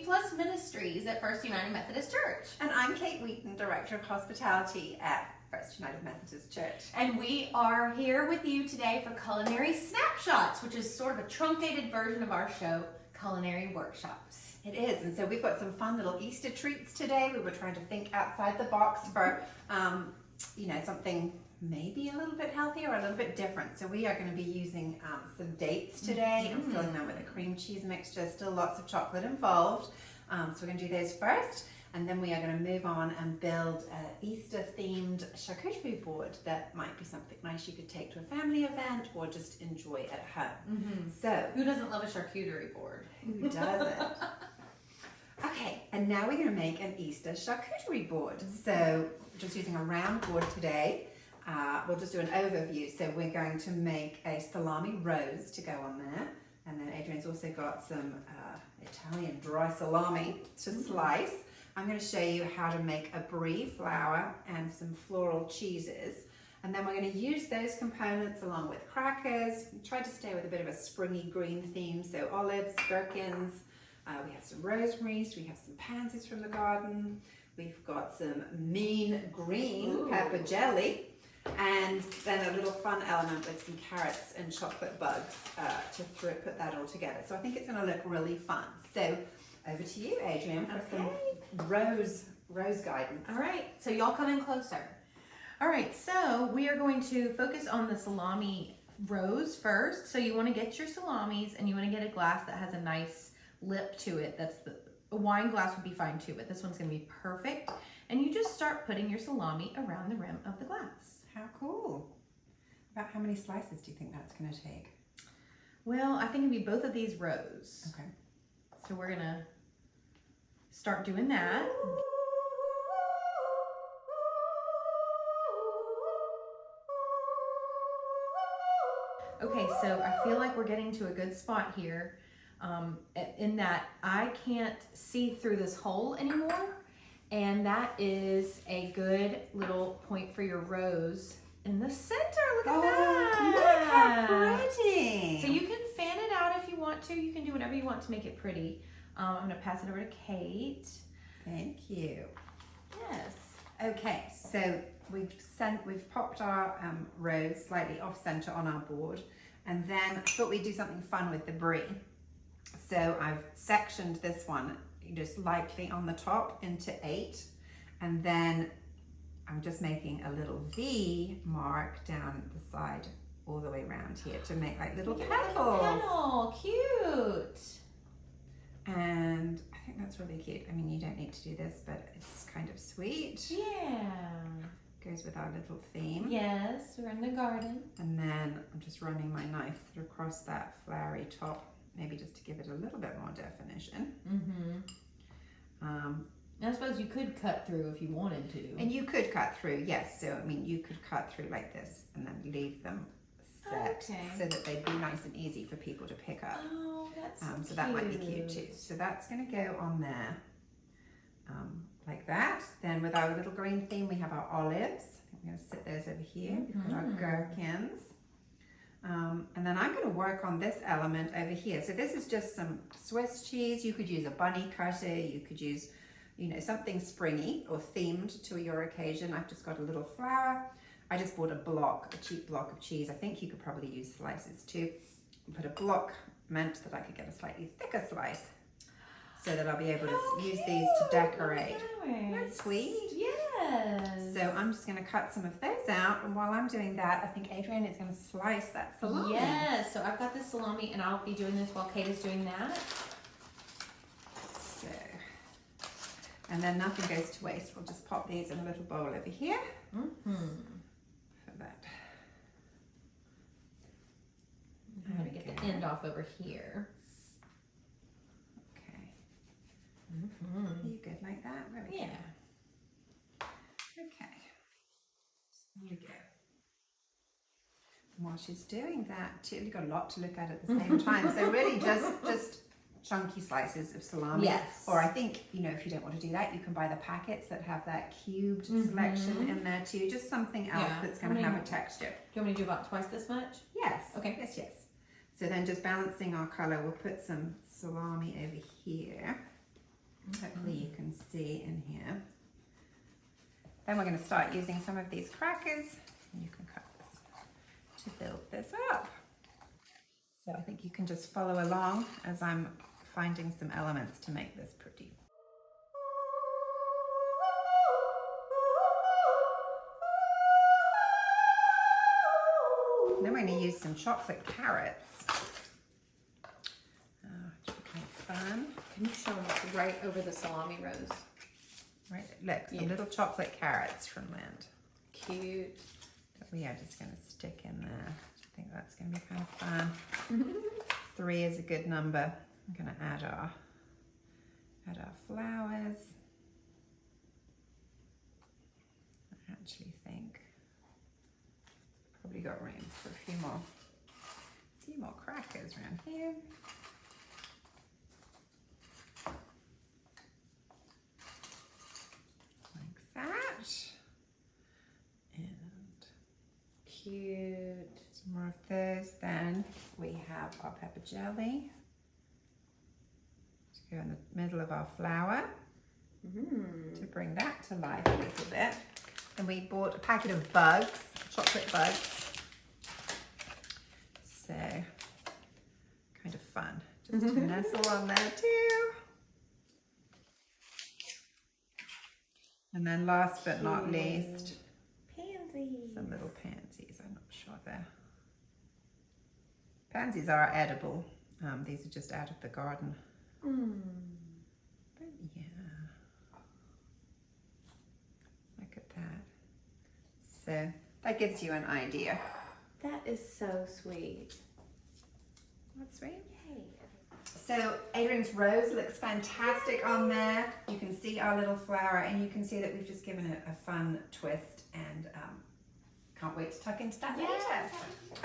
Plus Ministries at First United Methodist Church. And I'm Kate Wheaton, Director of Hospitality at First United Methodist Church. And we are here with you today for Culinary Snapshots, which is sort of a truncated version of our show, Culinary Workshops. It is, and so we've got some fun little Easter treats today. We were trying to think outside the box for, something maybe a little bit healthier or a little bit different. So we are going to be using some dates today and filling them with a cream cheese mixture. Still lots of chocolate involved. So we're going to do those first, and then we are going to move on and build an Easter-themed charcuterie board that might be something nice you could take to a family event or just enjoy at home. So Who doesn't love a charcuterie board? who doesn't? Okay, and now we're going to make an Easter charcuterie board. So just using a round board today. We'll just do an overview. So we're going to make a salami rose to go on there. And then Adrian's also got some Italian dry salami to slice. I'm going to show you how to make a brie flour and some floral cheeses. And then we're going to use those components along with crackers. Try to stay with a bit of a springy green theme. So olives, gherkins, we have some rosemaries, we have some pansies from the garden. We've got some mean green pepper jelly. And then a little fun element with some carrots and chocolate bugs to put that all together. So I think it's going to look really fun. So over to you, Adrian, for some rose guidance. All right, so y'all come in closer. All right, so we are going to focus on the salami rose first. So you want to get your salamis and you want to get a glass that has a nice lip to it. A wine glass would be fine too, but this one's going to be perfect. And you just start putting your salami around the rim of the glass. How cool. About how many slices do you think that's going to take? Well, I think it'd be both of these rows. Okay. So we're going to start doing that. Okay, so I feel like we're getting to a good spot here in that I can't see through this hole anymore. And that is a good little point for your rose in the center. Look at that. Look how pretty. So you can fan it out if you want to. You can do whatever you want to make it pretty. I'm going to pass it over to Kate. Thank you. Yes. Okay, so we've popped our rose slightly off center on our board, and then I thought we'd do something fun with the brie. So I've sectioned this one just lightly on the top into 8, and then I'm just making a little V mark down the side all the way around here to make like little petals. Petal, cute. And I think that's really cute. I mean, you don't need to do this, but it's kind of sweet. Yeah. Goes with our little theme. Yes, we're in the garden. And then I'm just running my knife across that flowery top, maybe just to give it a little bit more definition. I suppose you could cut through if you wanted to. And you could cut through, yes. So, I mean, you could cut through like this and then leave them set so that they'd be nice and easy for people to pick up. Oh, that's so cute. That might be cute too. So that's going to go on there like that. Then with our little green theme, we have our olives. I'm going to sit those over here. We've got our gherkins. And then I'm going to work on this element over here. So this is just some Swiss cheese. You could use a bunny cutter. You could use, something springy or themed to your occasion. I've just got a little flour. I just bought a cheap block of cheese. I think you could probably use slices too. But a block meant that I could get a slightly thicker slice so that I'll be able to use these to decorate. That's sweet. Yes. So I'm just going to cut some of those out, and while I'm doing that, I think Adrian is going to slice that salami. Yes, so I've got this salami, and I'll be doing this while Kate is doing that. So, and then nothing goes to waste. We'll just pop these in a little bowl over here for that. I'm going to get the end off over here. Okay. Are you good like that? Really Yeah. Okay, there we go. And while she's doing that, too, you've got a lot to look at the same time. So really just chunky slices of salami. Yes. Or I think, if you don't want to do that, you can buy the packets that have that cubed selection in there too. Just something else that's going to have a texture. Do you want me to do about twice this much? Yes. Okay. Yes. So then just balancing our color, we'll put some salami over here. Hopefully you can see in here. Then we're going to start using some of these crackers. And you can cut this to build this up. So I think you can just follow along as I'm finding some elements to make this pretty. Then we're going to use some chocolate carrots. Which will be fun. Can you show them right over the salami rows? Right, look, some little chocolate carrots from Land. Cute. That we are just going to stick in there. I think that's going to be kind of fun. 3 is a good number. I'm going to add our flowers. I actually think probably got room for a few more crackers around here. Like that. And Cute. some more of those. Then we have our pepper jelly to go in the middle of our flour to bring that to life a little bit. And we bought a packet of bugs, chocolate bugs. So kind of fun just to nestle on there too. And then last but not least, Pansies. some little pansies. I'm not sure they're... Pansies are edible. These are just out of the garden. But yeah. Look at that. So that gives you an idea. That is so sweet. That's sweet. Yay. So Adrian's rose looks fantastic on there. You can see our little flower, and you can see that we've just given it a fun twist, and can't wait to tuck into that later.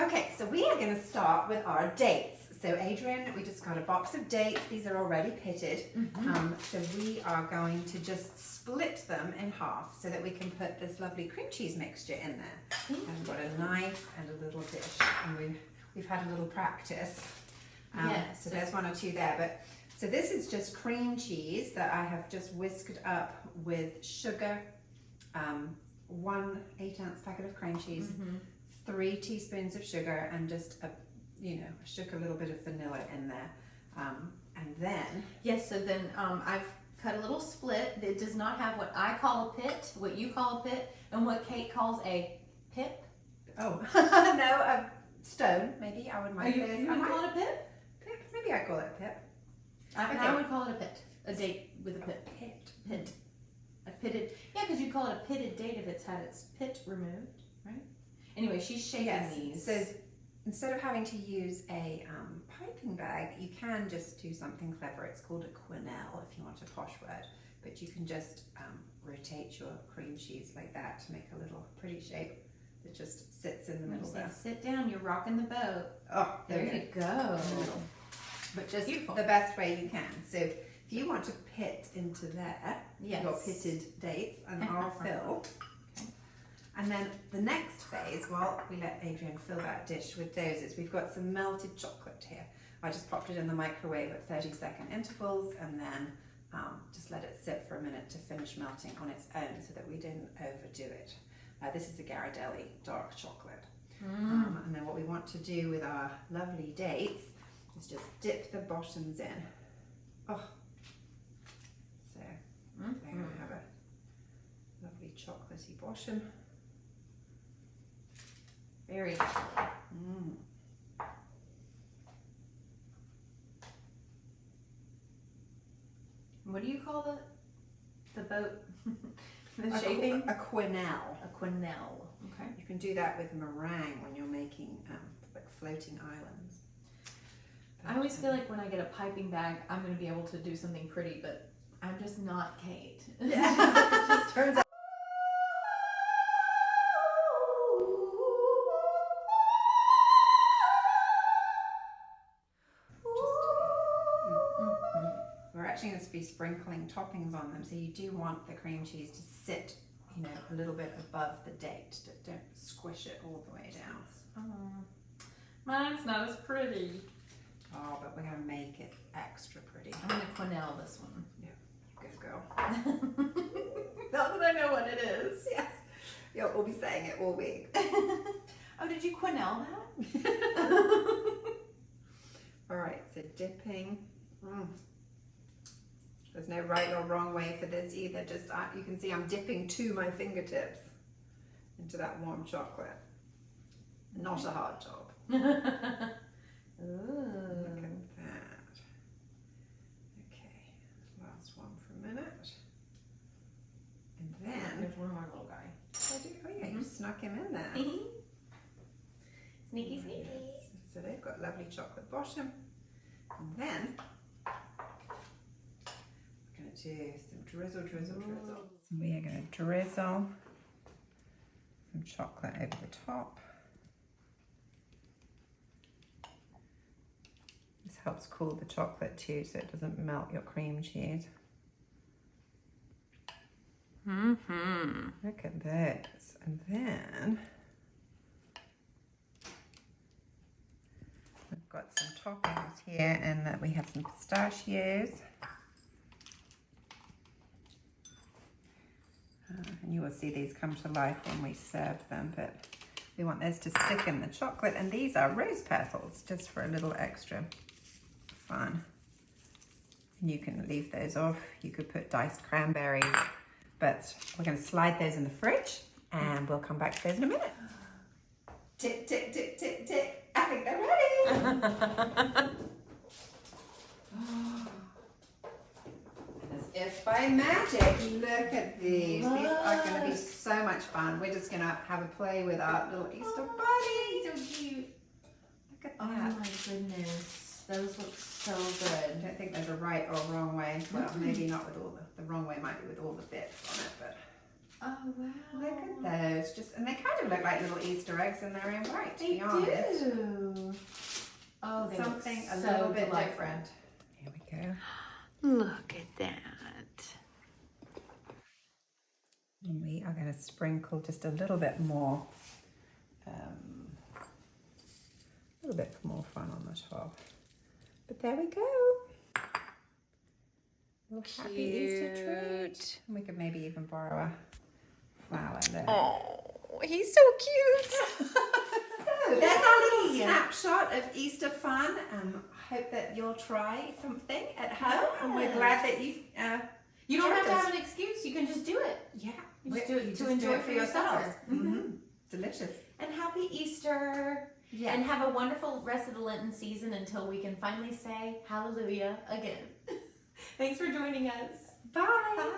Okay, so we are going to start with our dates. So Adrian, we just got a box of dates. These are already pitted. So we are going to just split them in half so that we can put this lovely cream cheese mixture in there. And we've got a knife and a little dish, and we've had a little practice. Yes. So there's 1 or 2 there, but so this is just cream cheese that I have just whisked up with sugar, 1 8-ounce packet of cream cheese, 3 teaspoons of sugar, and just shook a little bit of vanilla in there, and then Yes, so then I've cut a little split that does not have what I call a pit, what you call a pit, and what Kate calls a pip. no, a stone maybe. I would mind. You would call it a pip? Pip? Maybe I call it a pip. I would call it a pit. A date with a pit. Pit. A pitted. Yeah, because you call it a pitted date if it's had its pit removed, right? Anyway, she's shaking these. So instead of having to use a piping bag, you can just do something clever. It's called a quenelle, if you want a posh word. But you can just rotate your cream cheese like that to make a little pretty shape that just sits in the middle there. Sit down, you're rocking the boat. Oh, There you go. But just Beautiful. the best way you can. So if you want to pit into there, Yes. your pitted dates, and I'll fill. Okay. And then the next phase, while we let Adrian fill that dish with those, is we've got some melted chocolate here. I just popped it in the microwave at 30-second intervals, and then just let it sit for a minute to finish melting on its own so that we didn't overdo it. This is a Ghirardelli dark chocolate. And then what we want to do with our lovely dates is just dip the bottoms in. Oh, so they're going to have a lovely chocolatey bottom. Very chocolate. What do you call the boat? The shaping? A quenelle. A quenelle. Okay. You can do that with meringue when you're making like floating islands. I always feel like when I get a piping bag, I'm going to be able to do something pretty, but I'm just not Kate. It just turns out. We're actually going to be sprinkling toppings on them, so you do want the cream cheese to sit, a little bit above the date. Don't squish it all the way down. Oh, mine's not as pretty. Oh, but we're going to make it extra pretty. I'm going to quenelle this one. Yeah, Not that I know what it is. Yes. You'll all be saying it all week. Oh, did you quenelle that? All right, so dipping. There's no right or wrong way for this either. Just you can see I'm dipping to my fingertips into that warm chocolate. Not a hard job. Ooh. Look at that. Okay, last one for a minute. And then there's one more little guy. Oh yeah, you snuck him in there. Sneaky, sneaky. Yes. So they've got lovely chocolate bottom. And then we're going to do some drizzle. So we are going to drizzle some chocolate over the top. This helps cool the chocolate too, so it doesn't melt your cream cheese. Look at this. And then we've got some toppings here, and that we have some pistachios. And you will see these come to life when we serve them, but we want those to stick in the chocolate. And these are rose petals, just for a little extra fun. And you can leave those off. You could put diced cranberries. But we're going to slide those in the fridge, and we'll come back to those in a minute. Tick, tick, tick, tick, tick. I think they're ready. And as if by magic, look at these. These are going to be so much fun. We're just going to have a play with our little Easter bunny. So cute. Look at Oh that. my goodness. Those look so good. I don't think there's a right or wrong way. Well, maybe not with all the wrong way might be with all the bits on it, but Oh wow. look at those. And they kind of look like little Easter eggs in their own right, to They be honest. do. Oh, they Something look a so little bit delightful. different. Here we go. Look at that. And we are going to sprinkle just a little bit more, fun on the top. But there we go. Little happy Easter treat. And we could maybe even borrow a flower there. Oh, he's so cute. So there's our little snapshot of Easter fun. I hope that you'll try something at home, and we're glad that you. You don't have to joined us. have an excuse. You can just do it. Yeah, You just do it you to enjoy for yourself. Delicious. And happy Easter. Yes. And have a wonderful rest of the Lenten season until we can finally say hallelujah again. Thanks for joining us. Bye. Bye.